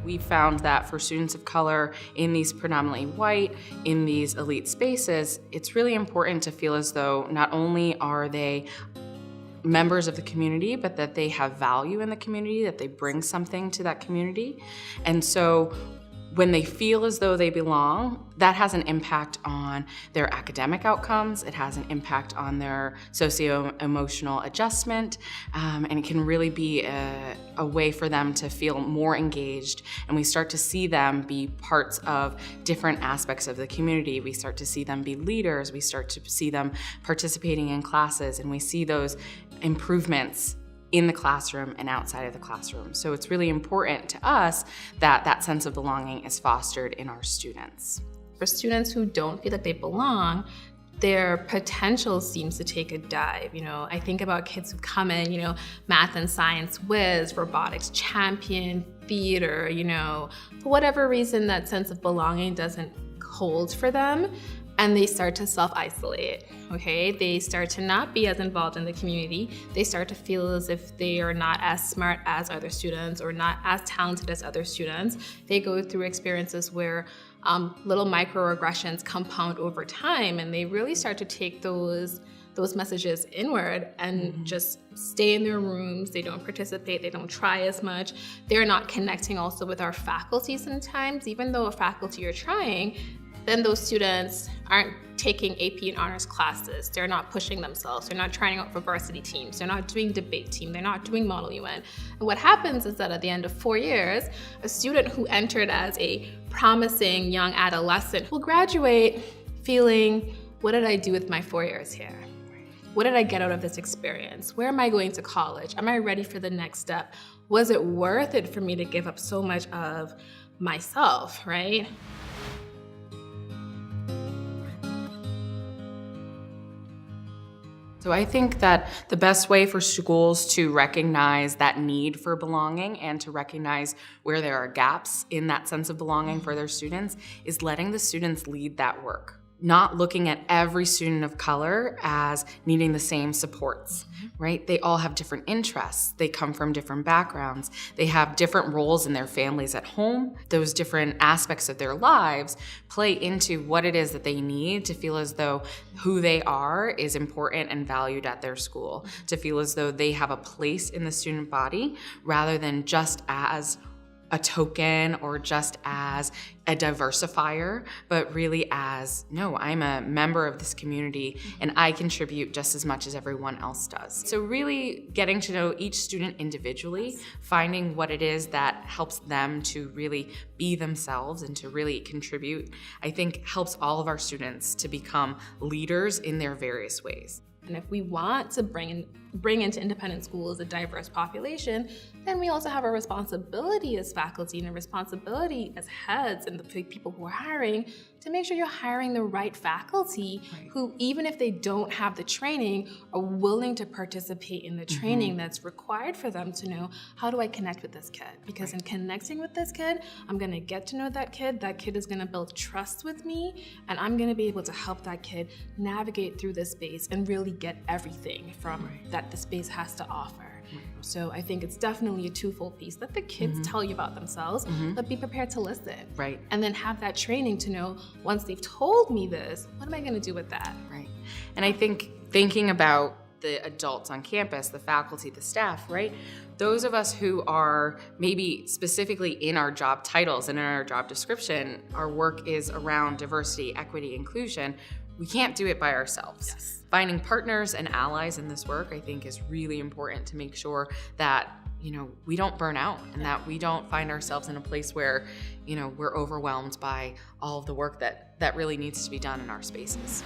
We found that for students of color in these predominantly white, in these elite spaces, it's really important to feel as though not only are they members of the community, but that they have value in the community, that they bring something to that community. And so when they feel as though they belong, that has an impact on their academic outcomes. It has an impact on their socio-emotional adjustment, and it can really be a way for them to feel more engaged. And we start to see them be parts of different aspects of the community. We start to see them be leaders. We start to see them participating in classes, and we see those improvements in the classroom and outside of the classroom. So it's really important to us that that sense of belonging is fostered in our students. For students who don't feel that they belong, their potential seems to take a dive. I think about kids who come in, math and science whiz, robotics champion, theater, for whatever reason, that sense of belonging doesn't hold for them. And they start to self-isolate, okay? They start to not be as involved in the community. They start to feel as if they are not as smart as other students or not as talented as other students. They go through experiences where little microaggressions compound over time, and they really start to take those messages inward and just stay in their rooms. They don't participate, they don't try as much. They're not connecting also with our faculty sometimes, even though a faculty are trying. Then those students aren't taking AP and honors classes. They're not pushing themselves. They're not trying out for varsity teams. They're not doing debate team. They're not doing Model UN. And what happens is that at the end of 4 years, a student who entered as a promising young adolescent will graduate feeling, what did I do with my 4 years here? What did I get out of this experience? Where am I going to college? Am I ready for the next step? Was it worth it for me to give up so much of myself, right? So I think that the best way for schools to recognize that need for belonging and to recognize where there are gaps in that sense of belonging for their students is letting the students lead that work. Not looking at every student of color as needing the same supports, right? They all have different interests. They come from different backgrounds. They have different roles in their families at home. Those different aspects of their lives play into what it is that they need to feel as though who they are is important and valued at their school, to feel as though they have a place in the student body rather than just as a token or just as a diversifier, but really as, no, I'm a member of this community and I contribute just as much as everyone else does. So really getting to know each student individually, finding what it is that helps them to really be themselves and to really contribute, I think helps all of our students to become leaders in their various ways. And if we want to bring into independent schools a diverse population, then we also have a responsibility as faculty and a responsibility as heads and the people who are hiring to make sure you're hiring the right faculty who, even if they don't have the training, are willing to participate in the training that's required for them to know, how do I connect with this kid? Because in connecting with this kid, I'm gonna get to know that kid is gonna build trust with me, and I'm gonna be able to help that kid navigate through this space and really get everything from that the space has to offer. So I think it's definitely a twofold piece. Let the kids tell you about themselves, but be prepared to listen. Right. And then have that training to know, once they've told me this, what am I gonna do with that? Right. And I think thinking about the adults on campus, the faculty, the staff, right? Those of us who are maybe specifically in our job titles and in our job description, our work is around diversity, equity, inclusion, we can't do it by ourselves. Yes. Finding partners and allies in this work, I think, is really important to make sure that, we don't burn out and that we don't find ourselves in a place where, we're overwhelmed by all of the work that really needs to be done in our spaces.